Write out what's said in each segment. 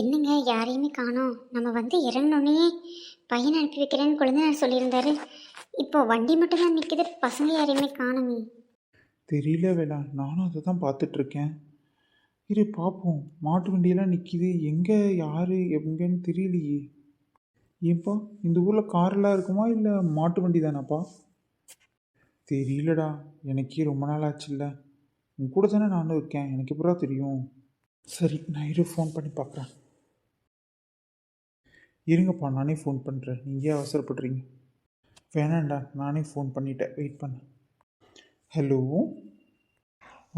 என்னங்க யாரையுமே காணோம். நம்ம வந்து இறங்கினோடனே பையனை அனுப்பி வைக்கிறேன்னு கொழுந்தனார் சொல்லியிருந்தாரு. இப்போ வண்டி மட்டும்தான் நிற்கிது, பசங்க யாரையுமே காணுமே. தெரியல வேலா, நானும் அதை தான் பார்த்துட்ருக்கேன். இரு பார்ப்போம். மாட்டு வண்டியெல்லாம் நிற்கிது, எங்கே யார் எங்கன்னு தெரியலையே. ஏன்பா, இந்த ஊரில் காரெல்லாம் இருக்குமா இல்லை மாட்டு வண்டி தானாப்பா? தெரியலடா, எனக்கே ரொம்ப நாள் ஆச்சுல்ல. உன் கூட தானே நானும் இருக்கேன், எனக்கு எப்படா தெரியும். சரி, நான் ஃபோன் பண்ணி பார்க்குறேன். இருங்கப்பா, நானே ஃபோன் பண்ணுறேன். நீங்கள் ஏன் அவசரப்படுறீங்க? வேணாண்டா, நானே ஃபோன் பண்ணிட்டேன், வெயிட் பண்ண. ஹலோ.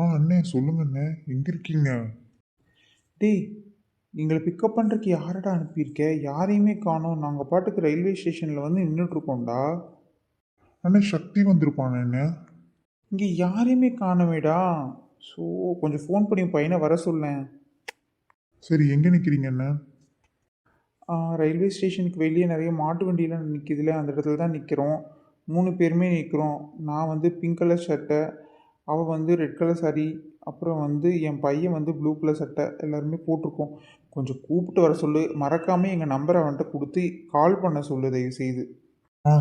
அண்ணே சொல்லுங்க அண்ணே, எங்கே இருக்கீங்க? டேய், எங்களை பிக்கப் பண்ணுறதுக்கு யாரடா அனுப்பியிருக்க? யாரையுமே காணோம். நாங்கள் பாட்டுக்கு ரயில்வே ஸ்டேஷனில் வந்து நின்றுட்டுருக்கோம்டா. அண்ணே சக்தி வந்திருப்பானே என்ன? இங்கே யாரையுமே காணவேடா. ஸோ கொஞ்சம் ஃபோன் பண்ணி உன் பையனை வர சொல்லேன். சரி, எங்கே நிற்கிறீங்க அண்ணே? ரயில்வே ஸ்டேஷனுக்கு வெளியே நிறைய மாட்டு வண்டியெலாம் நிற்கிதுல, அந்த இடத்துல தான் நிற்கிறோம். 3 பேருமே நிற்கிறோம். நான் வந்து பிங்க் கலர் ஷர்ட்டை, அவள் வந்து ரெட் கலர் சாரி, அப்புறம் வந்து என் பையன் வந்து ப்ளூ கலர் சட்டை, எல்லாருமே போட்டிருக்கோம். கொஞ்சம் கூப்பிட்டு வர சொல்லு. மறக்காமல் எங்கள் நம்பரை அவன்கிட்ட கொடுத்து கால் பண்ண சொல்லு தயவு செய்து.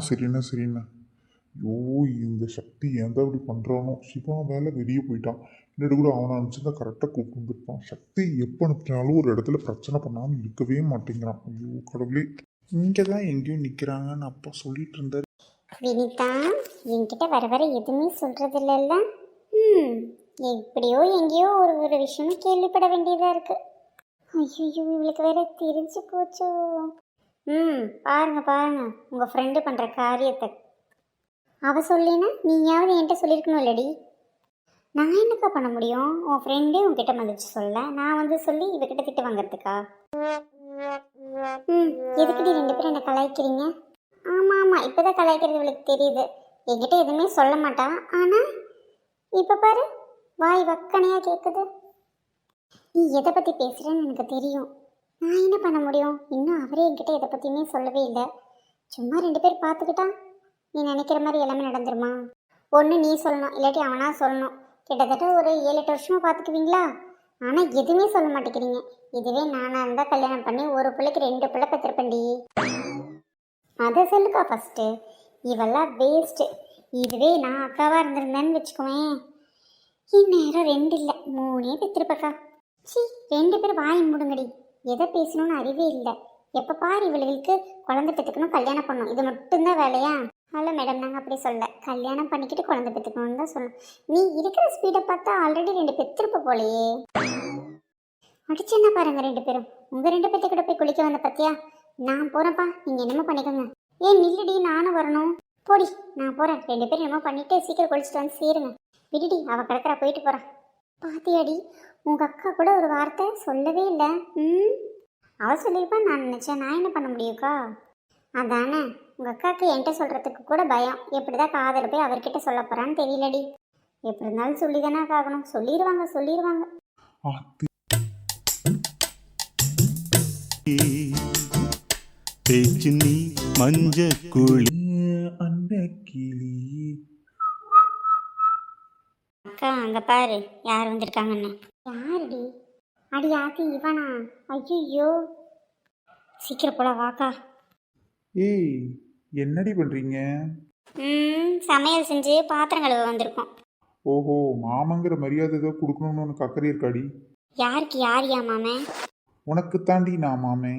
சரிண்ணா சரிண்ணா. ஐயோ, இந்த சக்தி ஏன் தான் இப்படி பண்ணுறானோ. சிவா வேலை வெளியே போயிட்டான். இல்லாட்டி கூட அவனை அனுப்பிச்சிருந்தா கரெக்டாக கூப்பிட்டு வந்துருப்பான். சக்தி எப்போ அனுப்பினாலும் ஒரு இடத்துல பிரச்சனை பண்ணாமல் இருக்கவே மாட்டேங்கிறான். ஐயோ கடவுளே. இங்கே தான் எங்கேயும் நிற்கிறாங்கன்னு அப்பா சொல்லிட்டு இருந்தார். வினிதா என்கிட்ட வர வர எதுவுமே சொல்றது இல்லைல்ல. எப்படியோ எங்கேயோ ஒரு ஒரு விஷயமும் கேள்விப்பட வேண்டியதா இருக்கு. ஐயோ, இவளுக்கு வேற தெரிஞ்சு போச்சோ. பாருங்க பாருங்க உங்க ஃப்ரெண்டு பண்ற காரியத்தை. அவ சொல்லினா நீயாவது என்கிட்ட சொல்லியிருக்கணும் இல்லடி. நான் என்னக்கா பண்ண முடியும்? உன் ஃப்ரெண்டே உன்கிட்ட மதிச்சு சொல்ல, நான் வந்து சொல்லி இவகிட்ட திட்டு வாங்கறதுக்கா? எதுக்குடி 2 பேரும் என்ன கலாய்க்கிறீங்க? ஆமாம் ஆமாம், இப்போதான் கலாய்க்கிறது இவளுக்கு தெரியுது. என்கிட்ட எதுவுமே சொல்ல மாட்டா, ஆனால் இப்போ பாரு வாய் வக்கனையாக கேட்குது. நீ எதை பற்றி பேசுகிறேன்னு எனக்கு தெரியும். நான் என்ன பண்ண முடியும்? இன்னும் அவரே என்கிட்ட எதை பற்றியுமே சொல்லவே இல்லை. சும்மா 2 பேர் பார்த்துக்கிட்டா நீ நினைக்கிற மாதிரி எல்லாமே நடந்துருமா? ஒன்று நீ சொல்லணும், இல்லாட்டி அவனா சொல்லணும். கிட்டத்தட்ட ஒரு 7-8 வருஷமாக பார்த்துக்குவீங்களா? ஆனால் எதுவுமே சொல்ல மாட்டேங்கிறீங்க. இதுவே நானாக இருந்தால் கல்யாணம் பண்ணி ஒரு பிள்ளைக்கு 2 பிள்ளை பெற்றிருப்பேன்டி. அதை சொல்லுக்கா ஃபஸ்ட்டு. இவெல்லாம் வேஸ்ட்டு. இதுவே நான் அக்காவாக இருந்திருந்தேன்னு வச்சுக்குவேன், இந்நேரம் 2 இல்லை 3 பெற்றிருப்பக்கா. சி, 2 பேர் வாய் மூடுங்கடி. எதை பேசணும்னு அறிவே இல்லை. எப்போ பாரு இவளுக்கு குழந்தை பெற்றுக்கணும், கல்யாணம் பண்ணணும், இது மட்டும்தான் வேலையா? ஹலோ மேடம், நாங்கள் அப்படி சொல்ல, கல்யாணம் பண்ணிக்கிட்டு குழந்தை பெற்றுக்கணும்னு தான் சொல்லணும். நீ இருக்கிற ஸ்பீடை பார்த்தா ஆல்ரெடி 2 பெற்றிருப்ப போலையே. அடிச்சு என்ன பாருங்க 2 பேரும். உங்கள் 2 பேர்த்த கூட போய் குளிக்க வந்த பத்தியா? நான் போகிறேன்ப்பா, நீங்கள் என்னமோ பண்ணிக்கோங்க. ஏன் நில்லுடி, நானும் வரணும். போடி, நான் போகிறேன். 2 பேரும் என்னமோ பண்ணிவிட்டு சீக்கிரம் குளிச்சுட்டு வந்து சேருங்க. விடுடி, அவள் கிடக்கிறா, போயிட்டு போகிறான். பாத்தியாடி, உங்கள் அக்கா கூட ஒரு வார்த்தை சொல்லவே இல்லை. அவள் சொல்லியிருப்பான்னு நான் நினச்சேன். நான் என்ன பண்ண முடியுக்கா? அதானே, உங்கள் அக்காவுக்கு என்கிட்ட சொல்கிறதுக்கு கூட பயம். எப்படி தான் காதல் போய் அவர்கிட்ட சொல்ல போகிறான்னு தெரியலடி. எப்படி இருந்தாலும் சொல்லி தானே ஆகணும். சொல்லிடுவாங்க. பேச்சு நீ மஞ்ச குழி அந்த கிளி. அக்கா அங்கே பாரு யார் வந்திருக்காங்கன்னு. யாருடி? அடி ஆத்தி, இவனா? ஐயோ, சீக்கிரம் போல வாக்கா. ஏய், என்னடி பண்ணுறீங்க? சமையல் செஞ்சு பாத்திரம் கழுவ வந்திருக்கோம். ஓஹோ, மாமங்கிற மரியாதை ஏதோ கொடுக்கணும்னு உனக்கு அக்கறை இருக்காடி? யாருக்கு யாரியா மாமே? உனக்கு தாண்டி நான் மாமே.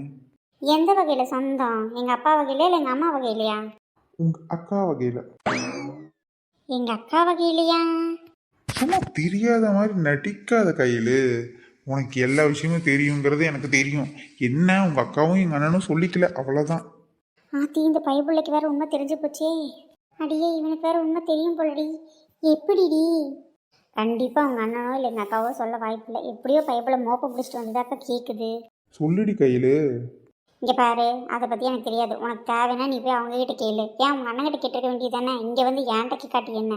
எந்த வகையில் சொந்தம்? எங்கள் அப்பா வகையில இல்லை எங்கள் அம்மா வகையிலையா? உங்கள் அக்கா வகையில். எங்கள் அக்கா வகையிலையா? சும்மா தெரியாத மாதிரி நடிக்காத கையில். உனக்கு எல்லா விஷயமும் தெரியுங்கிறது எனக்கு தெரியும். என்ன, உங்கள் அக்காவும் எங்கள் அண்ணனும் சொல்லிக்கல, அவ்வளோதான். ஆத்தி, இந்த பைபிள்ளைக்கு வேற உண்மை தெரிஞ்சு போச்சே. அடியே, இவனுக்கு வேற உண்மை தெரியும் போலடி. எப்படிடி? கண்டிப்பாக உங்கள் அண்ணனோ இல்லை எங்கள் அக்காவோ சொல்ல வாய்ப்பில்லை. எப்படியோ பைபிளை மோப்பம் பிடிச்சிட்டு வந்ததாக்கா கேட்குது. சொல்லிடி கையில். இங்கே பாரு, அதை பற்றி எனக்கு தெரியாது. உனக்கு தேவைன்னா நீ போய் அவங்ககிட்ட கேளு. ஏன் உங்கள் அண்ணங்கிட்ட கேட்டுக்க வேண்டியது தானே? இங்கே வந்து ஏன்டக்கு காட்டி என்ன?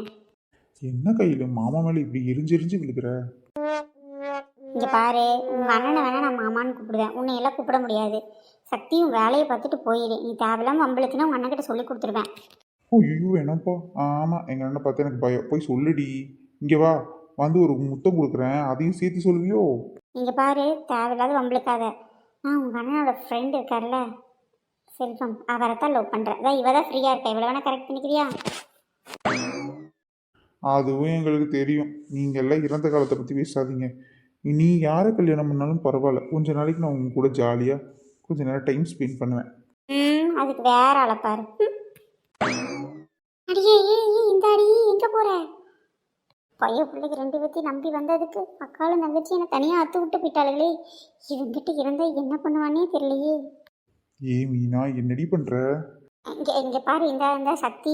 என்ன கையில் மாமா மேலே இப்படி எரிஞ்சு விழுகிற? இங்கே பாரு, உங்கள் அண்ணனை வேணால் நான் மாமான்னு கூப்பிடுவேன், உன்னை எல்லாம் கூப்பிட முடியாது. சக்தியும் வேலையை பார்த்துட்டு போயிடு. நீ தேவையில்லாமல் வம்பளுக்குன்னா உங்கள் அண்ணன்கிட்ட சொல்லி கொடுத்துருவேன். ஓ ஐயோ, என்னப்பா? ஆமாம், எங்கள் அண்ணனை பார்த்து எனக்கு பயம். போய் சொல்லுடி. இங்கே வா, வந்து ஒரு முத்தம் கொடுக்குறேன், அதையும் சேர்த்து சொல்லுவியோ? இங்கே பாரு, தேவையில்லாத வம்பளுக்காத. உங்கள் அண்ணனோட ஃப்ரெண்ட் இருக்கார்ல செல்வம், அவரை தான் லவ் பண்ணுறேன். அதான் இவ தான் ஃப்ரீயாக இருக்கா, இவ்வளோ வேணால் கரெக்ட் பண்ணிக்கிறியா? அதுவும் எங்களுக்கு தெரியும். நீங்கள் எல்லாம் இறந்த காலத்தை பற்றி பேசாதீங்க. நீ யாரை கல்யாணம் பண்ணாலும் பரவாயில்ல, கொஞ்ச நாளைக்கு நான் உங்க கூட ஜாலியாக கொஞ்ச நேரம் டைம் ஸ்பெண்ட் பண்ணுவேன். அதுக்கு வேற ஆளை பாரு. அடியே இந்த அடி எங்கே போகிற? பையன் பிள்ளைக்கு 2 பேர்த்தையும் நம்பி வந்ததுக்கு அக்காலும் தங்கச்சி என்னை தனியாக அத்து விட்டு போயிட்டாளுங்களே. இவங்கிட்ட இருந்தா என்ன பண்ணுவானே தெரியலையே. ஏ மீனா, என்னடி பண்ணுற? இங்கே பாரு, இந்த சக்தி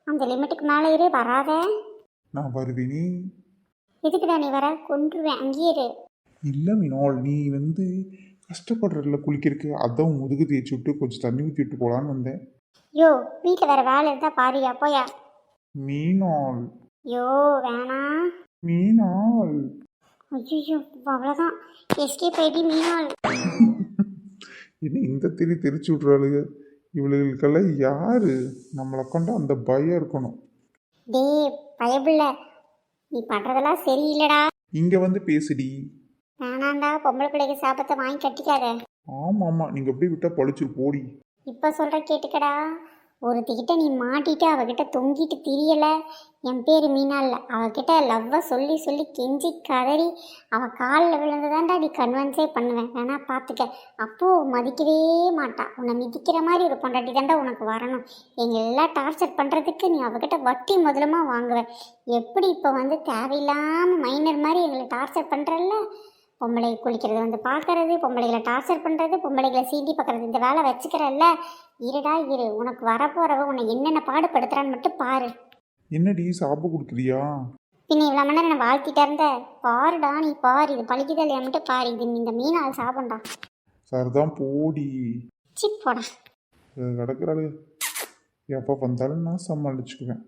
அந்த லிமிட்டுக்கு மேலே இரு, வராத. நான் வருவேனே. எதுக்குடா நீ வர? கொன்றுவேன், அங்கேயே இரு. இல்லை மீனால், நீ வந்து கஷ்டப்படுறதுல குளிக்கிறதுக்கு அதான் முதுகு தேய்ச்சி விட்டு கொஞ்சம் தண்ணி ஊற்றி விட்டு போகலான்னு வந்தேன். யோ, வீட்டில் வேற வேலை இருந்தா பாருயா, போயா. மீனால். யோ வேணாம். மீனால். ஐயோ, அவ்வளோதான். எஸ்கேப் ஐடி மீனால். என்ன இந்த தெரிச்சு விட்றாளுங்க? இவளுகளுக்கெல்லாம் யாரு நம்மளை கொண்டு அந்த பயம் இருக்கணும். டே பயப்புள்ள, நீ பண்ணுறதெல்லாம் சரியில்லடா. இங்கே வந்து பேசுடி. வேணாண்டா, பொம்பளை பிள்ளைக்கு சாபத்தை வாங்கி கட்டிக்காத. ஆமாம் ஆமாம், நீங்கள் அப்படியே விட்டால் பழிச்சிரு போடி. இப்போ சொல்கிற கேட்டுக்கடா. ஒருத்திக்கிட்ட நீ மாட்டிட்டு அவகிட்ட தொங்கிட்டு திரியலை. என் பேர் மீனா இல்லை. அவகிட்ட லவ்வை சொல்லி சொல்லி கெஞ்சி கதறி அவள் காலில் விழுந்துதான்டா நீ கன்வென்ஸே பண்ணுவேன். வேணா பார்த்துக்க. அப்போது மதிக்கவே மாட்டா. உன்னை மிதிக்கிற மாதிரி ஒரு பொண்டாட்டி தாண்டா உனக்கு வரணும். எங்கள் எல்லாம் டார்ச்சர் பண்ணுறதுக்கு நீ அவகிட்ட வட்டி முதலமாக வாங்குவேன். எப்படி இப்போ வந்து தேவையில்லாமல் மைனர் மாதிரி எங்களை டார்ச்சர் பண்ணுறல்ல. பொம்பளை குளிக்கிறது வந்து பார்க்கறது, பொம்பளைகளை டார்ச்சர் பண்ணுறது, பொம்பளைகளை சீண்டி பார்க்குறது, இந்த வேலை வச்சுக்கிறல்ல. இருடா இரு, உனக்கு வரப்போகிறவ உன்னை என்னென்ன பாடுபடுத்துறான்னு மட்டும் பாரு. என்னடி சாப்பிட கொடுக்குறியா? பின்ன இவ்வளோ மணி நேரம் நான் வாழ்த்திட்டா இருந்த பாருடா, நீ பாரு. இது பழிக்குதா இல்லையா மட்டும் பாரு. இது இந்த மீனால் சாப்பிடா. சரிதான் போடி. சிப்போடா. கிடக்குறாளு. எப்போ வந்தாலும் நான் சமாளிச்சுக்குவேன்.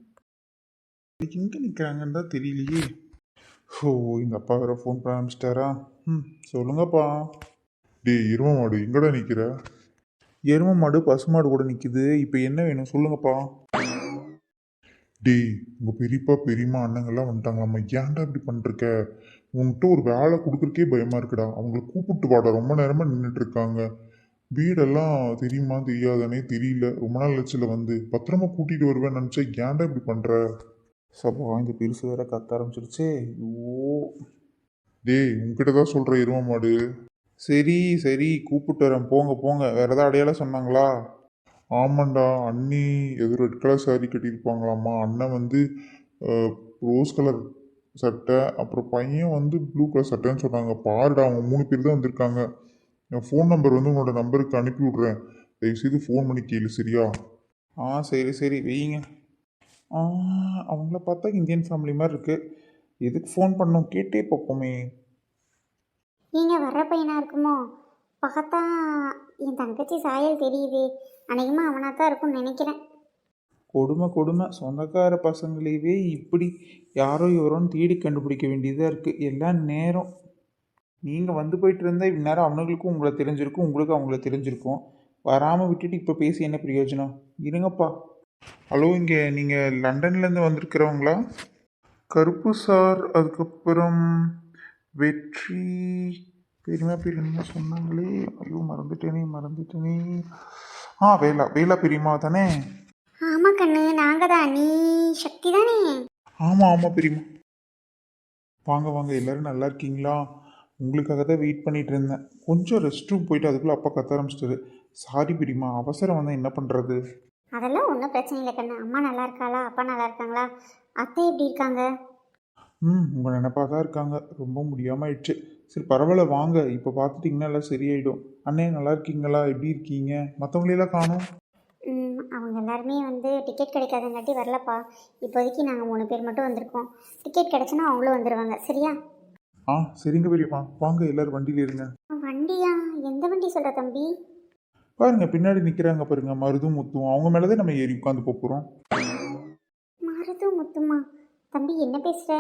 எங்கே நிற்கிறாங்கன்னு தான் தெரியலையே. ஓ, இந்த அப்பா வேற ஃபோன் பண்ண ஆரம்பிச்சிட்டாரா? சொல்லுங்கப்பா. டேய் எரும மாடு எங்கடா நிற்கிற? எரும மாடு பசுமாடு கூட நிற்கிது. இப்போ என்ன வேணும் சொல்லுங்கப்பா. டேய் உங்கள் பெரியப்பா பெரியம்மா அண்ணங்கள்லாம் வந்துட்டாங்களாம்மா, ஏன்டா இப்படி பண்ணிருக்க? உன்கிட்ட ஒரு வேலை கொடுக்குறக்கே பயமாக இருக்குடா. அவங்கள கூப்பிட்டு வாடா, ரொம்ப நேரமாக நின்றுட்டு இருக்காங்க. வீடெல்லாம் தெரியுமா தெரியாதானே தெரியல. ரொம்ப நாள் லட்சில் வந்து பத்திரமா கூட்டிகிட்டு வருவேன்னு நினச்சா ஏன்டா இப்படி பண்ணுற? சப்பா, இந்த பெருசு வேற கத்த ஆரம்பிச்சிருச்சே. ஐயோ. டேய் உங்ககிட்ட தான் சொல்கிற எரும மாடு. சரி சரி, கூப்பிட்டு வரேன். போங்க போங்க. வேற ஏதாவது அடையாளம் சொன்னாங்களா? ஆமாண்டா, அண்ணி ஏதோ ரெட் கலர் சாரி கட்டியிருப்பாங்களாம்மா. அண்ணன் வந்து ரோஸ் கலர் சட்டை, அப்புறம் பையன் வந்து ப்ளூ கலர் சட்டைன்னு சொன்னாங்க. பாருடா, அவங்க 3 பேர் தான் வந்திருக்காங்க. என் ஃபோன் நம்பர் வந்து உன்னோட நம்பருக்கு அனுப்பி விட்றேன். தயவுசெய்து ஃபோன் பண்ணி கேளு சரியா? சரி சரி வைங்க. அவங்கள பார்த்தா இந்தியன் ஃபேமிலி மாதிரி இருக்கு. எதுக்கு ஃபோன் பண்ணோம்? கேட்டே பார்ப்போமே. நீங்கள் வர்ற பையனாக இருக்குமோ? பார்த்தா என் தங்கச்சி சாயல் தெரியுது. அநேகமாக அவனாக தான் இருக்கும்னு நினைக்கிறேன். கொடுமை கொடுமை. சொந்தக்கார பசங்களையவே இப்படி யாரோ இவரோன்னு தேடி கண்டுபிடிக்க வேண்டியதாக இருக்குது எல்லாம் நேரம். நீங்கள் வந்து போயிட்டு இருந்தால் இந்நேரம் அவனுங்களுக்கும் உங்களை தெரிஞ்சிருக்கும், உங்களுக்கு அவங்கள தெரிஞ்சிருக்கும். வராமல் விட்டுட்டு இப்போ பேசி என்ன பிரயோஜனம்? இருங்கப்பா. ஹலோ, இங்கே நீங்கள் லண்டன்லேருந்து வந்திருக்கிறவங்களா? கருப்பு சார், அதுக்கப்புறம் வெற்றி, பெரியமா பெரியமா சொன்னாங்களே. ஐயோ மறந்துட்டேனே. வேலா வேலா பெரியம்மா தானே? ஆமாம் கண்ணு, நாங்கள் தான். நீ சக்தி தானே? ஆமாம் பெரியம்மா. வாங்க வாங்க, எல்லோரும் நல்லா இருக்கீங்களா? உங்களுக்காக தான் வெயிட் பண்ணிகிட்டு இருந்தேன். கொஞ்சம் ரெஸ்ட் ரூம் போயிட்டு அதுக்குள்ளே அப்பா கத்த ஆரம்பிச்சிட்டாரு. சாரி பெரியம்மா, அவசரம் வந்தால் என்ன பண்ணுறது? அதெல்லாம் ஒன்றும் பிரச்சனை இல்லை கண்ணு. அம்மா நல்லா இருக்காளா? அப்பா நல்லா இருக்காங்களா? அத்தை எப்படி இருக்காங்க? உங்கள் நினைப்பாக தான் இருக்காங்க. ரொம்ப முடியாமல் ஆயிடுச்சு. சரி பரவாயில்ல, வாங்க. இப்போ பார்த்துட்டிங்கன்னா எல்லாம் சரியாயிடும். அண்ணே நல்லா இருக்கீங்களா? எப்படி இருக்கீங்க? மற்றவங்களெல்லாம் காணோம். அவங்க எல்லாருமே வந்து டிக்கெட் கிடைக்காதங்காட்டி வரலப்பா. இப்போதைக்கு நாங்கள் 3 பேர் மட்டும் வந்திருக்கோம். டிக்கெட் கிடைச்சுன்னா அவங்களும் வந்துடுவாங்க. சரியா? சரிங்க பெரியம்மா. வாங்க எல்லோரும் வண்டியில் இருங்க. வண்டியா? எந்த வண்டி சொல்கிற தம்பி? பாருங்க, பின்னாடி நிற்கிறாங்க பாருங்க, மருதும் முத்தும். அவங்க மேலே தான் நம்ம ஏறி உட்காந்து போகிறோம். மருதும் முத்துமா? தம்பி என்ன பேசுகிற?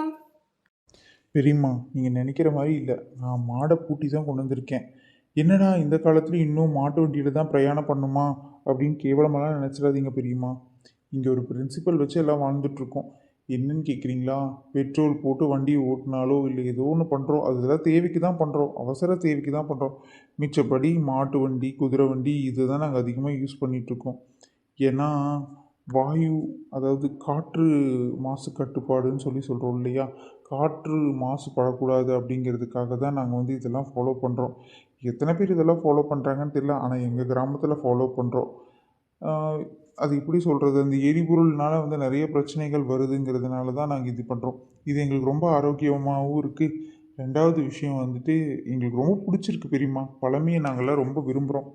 பெரியம்மா, நீங்கள் நினைக்கிற மாதிரி இல்லை. நான் மாடை பூட்டி தான் கொண்டு வந்திருக்கேன். என்னடா இந்த காலத்துலேயும் இன்னும் மாட்டு வண்டியில் தான் பிரயாணம் பண்ணுமா அப்படின்னு கேவலமெல்லாம் நினச்சிடாதீங்க பெரியம்மா. இங்கே ஒரு பிரின்சிபல் வச்சு எல்லாம் வாழ்ந்துட்டுருக்கோம். என்னன்னு கேட்குறீங்களா? பெட்ரோல் போட்டு வண்டியை ஓட்டினாலோ இல்லை ஏதோ ஒன்று பண்ணுறோம், அதெல்லாம் தேவைக்கு தான் பண்ணுறோம், அவசர தேவைக்கு தான் பண்ணுறோம். மிச்சப்படி மாட்டு வண்டி, குதிரை வண்டி இதை தான் நாங்கள் அதிகமாக யூஸ் பண்ணிகிட்ருக்கோம். ஏன்னா வாயு, அதாவது காற்று மாசு கட்டுப்பாடுன்னு சொல்லி சொல்கிறோம் இல்லையா, காற்று மாசுபடக்கூடாது அப்படிங்கிறதுக்காக தான் நாங்கள் வந்து இதெல்லாம் ஃபாலோ பண்ணுறோம். எத்தனை பேர் இதெல்லாம் ஃபாலோ பண்ணுறாங்கன்னு தெரியல, ஆனால் எங்கள் கிராமத்தில் ஃபாலோ பண்ணுறோம். அது எப்படி சொல்கிறது, அந்த எரிபொருள்னால வந்து நிறைய பிரச்சனைகள் வருதுங்கிறதுனால தான் நாங்கள் இது பண்ணுறோம். இது எங்களுக்கு ரொம்ப ஆரோக்கியமாகவும் இருக்குது. ரெண்டாவது விஷயம் வந்துட்டு எங்களுக்கு ரொம்ப பிடிச்சிருக்கு பெரியம்மா. பழமையை நாங்கள்லாம் ரொம்ப விரும்புகிறோம்.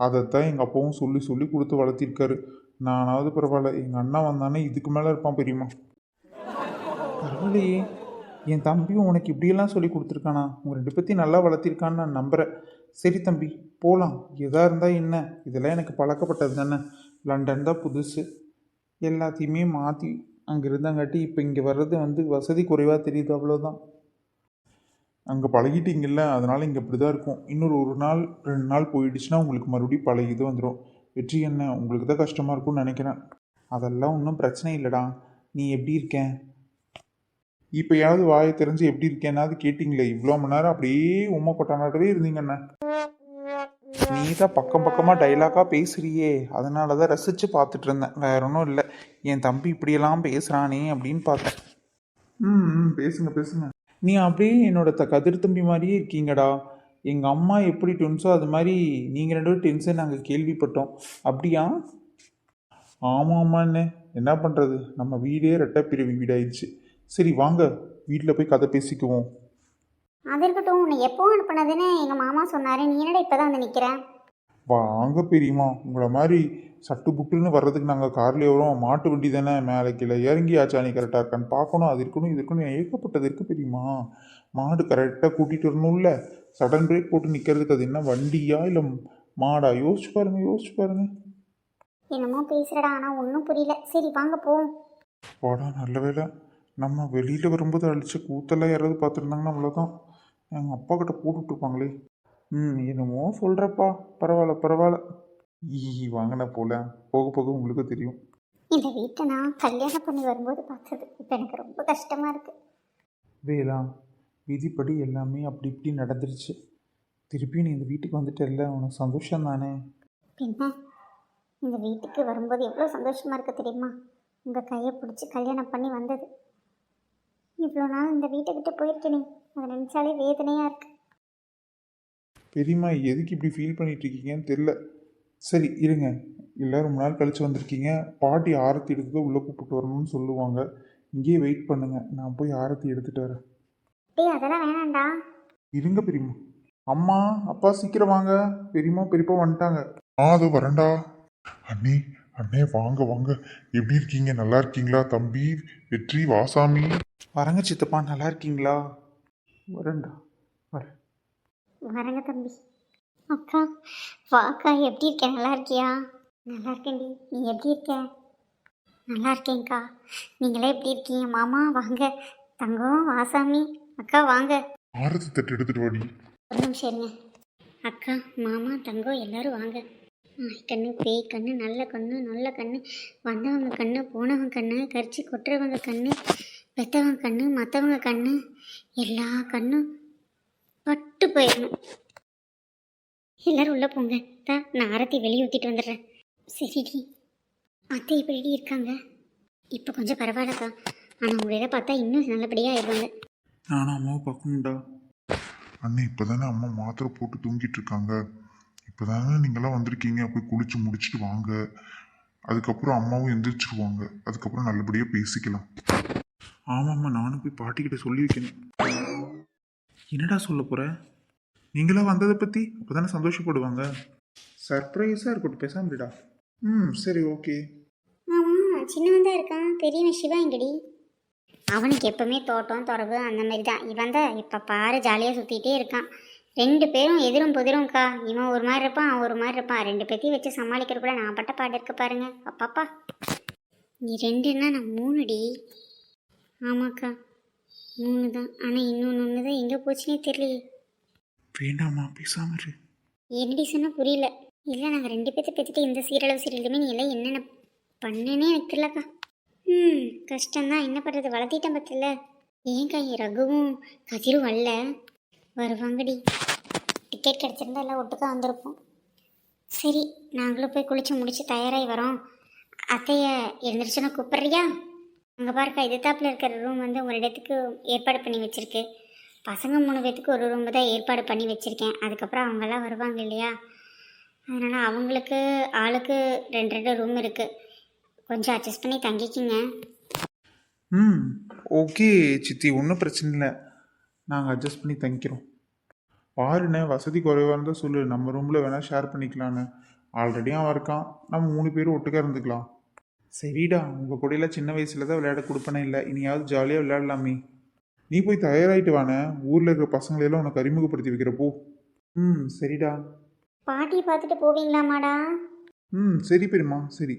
அதைத்தான் எங்கள் அப்பாவும் சொல்லி சொல்லி கொடுத்து வளர்த்திருக்காரு. நானாவது பரவாயில்ல, எங்கள் அண்ணா வந்தானே இதுக்கு மேலே இருப்பான் பெரியம்மா. பரவாயில்லையே, என் தம்பியும் உனக்கு இப்படியெல்லாம் சொல்லி கொடுத்துருக்கானா? உங்கள் ரெண்டு பற்றி நல்லா வளர்த்திருக்கான்னு நான் நம்புகிறேன். சரி தம்பி, போகலாம். எதாக இருந்தால் என்ன, இதெல்லாம் எனக்கு பழக்கப்பட்டது தானே. லண்டன் தான் புதுசு, எல்லாத்தையுமே மாற்றி அங்கே இருந்தங்காட்டி இப்போ இங்கே வர்றது வந்து வசதி குறைவாக தெரியுது, அவ்வளோதான். அங்கே பழகிட்டீங்கல்ல, அதனால் இங்கே இப்படி தான் இருக்கும். இன்னொரு 1 நாள் 2 நாள் போயிடுச்சுன்னா உங்களுக்கு மறுபடியும் பழைய இது வந்துடும். வெற்றி என்ன, உங்களுக்கு தான் கஷ்டமாக இருக்கும்னு நினைக்கிறேன். அதெல்லாம் ஒன்றும் பிரச்சனை இல்லைடா. நீ எப்படி இருக்க? இப்போயாவது வாயை தெரிஞ்சு எப்படி இருக்கேன்னாவது கேட்டிங்களே. இவ்வளோ மணி நேரம் அப்படியே உம்மை கொட்டானாட்டவே இருந்தீங்கண்ணே. நீ தான் பக்கம் பக்கமாக டைலாக்காக பேசுகிறியே, அதனால தான் ரசித்து பார்த்துட்டு இருந்தேன், வேற ஒன்றும் இல்லை. என் தம்பி இப்படியெல்லாம் பேசுகிறானே அப்படின்னு பார்த்தேன். பேசுங்க பேசுங்க. நீ அப்படியே என்னோட கதிர் தம்பி மாதிரியே இருக்கீங்கடா. எங்கள் அம்மா எப்படி ட்வின்ஸோ அது மாதிரி நீங்கள் 2 பேரும் ட்வின்ஸை நாங்கள் கேள்விப்பட்டோம். அப்படியா? ஆமாம்மாண்ணே, என்ன பண்ணுறது, நம்ம வீடே ரெட்டைப்பிரிவு வீடாயிடுச்சு. சரி வாங்க, வீட்டில் போய் கதை பேசிக்குவோம். அது இருக்கட்டும், உன்னை எப்போ அனுப்புனதுன்னு எங்கள் மாமா சொன்னார். நீ என்னடா இப்போ தான் வந்து நிற்கிறேன்? வாங்க பெரியம்மா, உங்களை மாதிரி சட்டு புட்டுன்னு வர்றதுக்கு நாங்கள் கார்லேயே வரோம். மாட்டு வண்டி தானே, மேலே கீழே இறங்கி ஆச்சாணி கரெக்டாக இருக்கான்னு பார்க்கணும். அது இருக்கணும் இது இருக்கணும், ஏகப்பட்டது இருக்குது பெரியம்மா. மாடு கரெக்டாக கூட்டிகிட்டு வரணும்ல. சடன் பிரேக் போட்டு நிற்கிறதுக்கு அது என்ன வண்டியா இல்லை மாடா? யோசிச்சு பாருங்க யோசிச்சு பாருங்க. என்னமோ பேசுகிறடா, ஆனால் ஒன்றும் புரியல. சரி வாங்க போவோம். வாடா, நல்ல வேலை. நம்ம வெளியில் வரும்போது அடித்த கூத்தெல்லாம் யாராவது பார்த்துருந்தாங்கன்னா அவ்வளோதான், எங்கள் அப்பா கிட்ட போட்டுட்ருப்பாங்களே. என்னமோ சொல்கிறப்பா, பரவாயில்ல பரவாயில்ல. வாங்கின போல போக போக உங்களுக்கு தெரியும். இந்த வீட்டை நான் கல்யாணம் பண்ணி வரும்போது பார்த்தது இப்போ எனக்கு ரொம்ப கஷ்டமாக இருக்குது. வேலா, விதிப்படி எல்லாமே அப்படி இப்படி நடந்துருச்சு. திருப்பி நீ இந்த வீட்டுக்கு வந்துட்டல்ல, உனக்கு சந்தோஷம் தானே? பின்ன இந்த வீட்டுக்கு வரும்போது எவ்வளோ சந்தோஷமாக இருக்குது தெரியுமா? உங்கள் கையை பிடிச்சி கல்யாணம் பண்ணி வந்தது. இவ்வளோ நாள் இந்த வீட்டை விட்டு போயிருக்கேனே, அதை நினச்சாலே வேதனையாக இருக்குது. பெரியம்மா, எதுக்கு இப்படி ஃபீல் பண்ணிட்டு இருக்கீங்கன்னு தெரில. சரி இருங்க, எல்லோரும் ரொம்ப நாள் கழித்து வந்திருக்கீங்க. பாட்டி ஆரத்தி எடுத்து உள்ளே கூப்பிட்டு வரணும்னு சொல்லுவாங்க. இங்கேயே வெயிட் பண்ணுங்க, நான் போய் ஆரத்தி எடுத்துகிட்டு வரேன். டேய் அதெல்லாம் வேணாண்டா. இருங்க பெரியம்மா. அம்மா அப்பா சீக்கிரம் வாங்க, பெரியம்மா பெரியப்பா வந்துட்டாங்க. அது வரேன்டா. அண்ணே அண்ணே வாங்க வாங்க, எப்படி இருக்கீங்க, நல்லா இருக்கீங்களா? தம்பி வெற்றி, வாசாமி. வரங்க சித்தப்பா, நல்லா இருக்கீங்களா? வரேன்டா, வரேன். வரங்க தம்பி. அக்கா வாக்கா, எப்படி இருக்க? நல்லா இருக்கியா? நல்லா இருக்கேன்டி, நீ எப்படி இருக்க? நல்லா இருக்கேங்க்கா. நீங்களே எப்படி இருக்கீங்க? மாமா வாங்க. தங்கம், வாசாமி, அக்கா வாங்க. ஆரத்தி தட்டு எடுத்துட்டு வாடி. ஒரு நிமிஷம் இருங்க. அக்கா, மாமா, தங்கம் எல்லாரும் வாங்க. கண்ணு, பேய் கண்ணு, நல்ல கண்ணு, நல்ல கண்ணு, வந்தவங்க கண்ணு, போனவங்க கண்ணு, கரிச்சி கொட்டுறவங்க கண்ணு, பெற்றவங்க கண்ணு, மற்றவங்க கண்ணு, எல்லா கண்ணும் பட்டு போயிடணும். எல்லோரும் உள்ளே போங்க. தான் நான் ஆரத்தி வெளியே ஊற்றிட்டு வந்துடுறேன். சரிடி. அத்தை எப்படிடி இருக்காங்க? இப்போ கொஞ்சம் பரவாயில்லக்கா, ஆனால் உங்களை இதை பார்த்தா இன்னும் நல்லபடியாக ஆயிடுவாங்க. நானும் அம்மாவை பார்க்கணும்டா. அண்ணே இப்போதானே அம்மா மாத்திரை போட்டு தூங்கிட்டு இருக்காங்க. இப்போதானே நீங்களாம் வந்திருக்கீங்க, போய் குளிச்சு முடிச்சுட்டு வாங்க. அதுக்கப்புறம் அம்மாவும் எந்திரிச்சிருவாங்க. அதுக்கப்புறம் நல்லபடியாக பேசிக்கலாம். ஆமாம்மா, நானும் போய் பாட்டிக்கிட்ட சொல்லி வைக்கணும். என்னடா சொல்ல போகிற? நீங்களாம் வந்ததை பற்றி அப்போ தானே சந்தோஷப்படுவாங்க. சர்ப்ரைஸாக இருக்கட்டும், பேசாமடா. சரி ஓகே. ஆமாம், சின்னவன் தான் இருக்கான். பெரியவன் சிவா எங்கடி? அவனுக்கு எப்பவுமே தோட்டம் துறவு அந்த மாதிரி தான். இவன் தான் இப்போ பாரு ஜாலியாக சுற்றிக்கிட்டே இருக்கான். 2 பேரும் எதிரும் புதிரும்க்கா. இவன் ஒரு மாதிரி இருப்பான், அவன் ஒரு மாதிரி இருப்பான். 2 பேத்தையும் வச்சு சமாளிக்கிற கூட நான் பட்ட பாடு இருக்கு பாருங்க. அப்பாப்பா, நீ 2ன்னா நான் 3டி. ஆமாக்கா 3 தான். ஆனால் இன்னொன்று தான் எங்கே போச்சுன்னே தெரியலையே. வேண்டாம்மா, பேசாம இரு. என்னடி சொன்னால் புரியல. இல்லை, நாங்கள் 2 பேர்த்த பற்றிட்டு இந்த சீரளவு சீரியலுமே நீ எல்லாம் என்னென்ன பண்ணேனே எனக்கு தெரியலக்கா. கஷ்டம்தான், என்ன பண்ணுறது, வளர்த்திட்டேன் பத்தில. ஏன் கை ரகுவும் கதிரும் வரல? வருவாங்கடி. டிக்கெட் கிடச்சிருந்தா எல்லாம் ஒட்டுக்கா வந்திருப்போம். சரி, நாங்களும் போய் குளிச்சு முடிச்சு தயாராகி வரோம். அத்தைய எழுந்திரிச்சுன்னா கூப்பிட்றியா? அங்கே பார்க்க எதிர்த்தாப்பில் இருக்கிற ரூம் வந்து ஒரு இடத்துக்கு ஏற்பாடு பண்ணி வச்சுருக்கு. பசங்க 3 பேர்த்துக்கு ஒரு ரூம் தான் ஏற்பாடு பண்ணி வச்சுருக்கேன். அதுக்கப்புறம் அவங்கெல்லாம் வருவாங்க இல்லையா, அதனால் அவங்களுக்கு ஆளுக்கு 2 ரூம் இருக்குது. கொஞ்சம் அட்ஜஸ்ட் பண்ணி தங்கிக்கிங்க. ம் ஓகே சித்தி, ஒன்றும் பிரச்சனை இல்லை. நாங்கள் அட்ஜஸ்ட் பண்ணி தங்கிக்கிறோம். பாருண்ணே, வசதி குறைவாக இருந்தால் சொல்லு, நம்ம ரூமில் வேணால் ஷேர் பண்ணிக்கலான்னு. ஆல்ரெடி அவன் இருக்கான், நம்ம 3 பேரும் ஒட்டுக்கா இருந்துக்கலாம். சரிடா, உங்கள் கூடையில் சின்ன வயசில் தான் விளையாட கொடுப்பனே இல்லை, இனியாவது ஜாலியாக விளையாடலாமே. நீ போய் தயாராகிட்டு வானே, ஊரில் இருக்கிற பசங்களையெல்லாம் உனக்கு அறிமுகப்படுத்தி வைக்கிறப்போ. சரிடா. பாட்டியை பார்த்துட்டு போவீங்களாமாடா? சரி பெரியம்மா, சரி.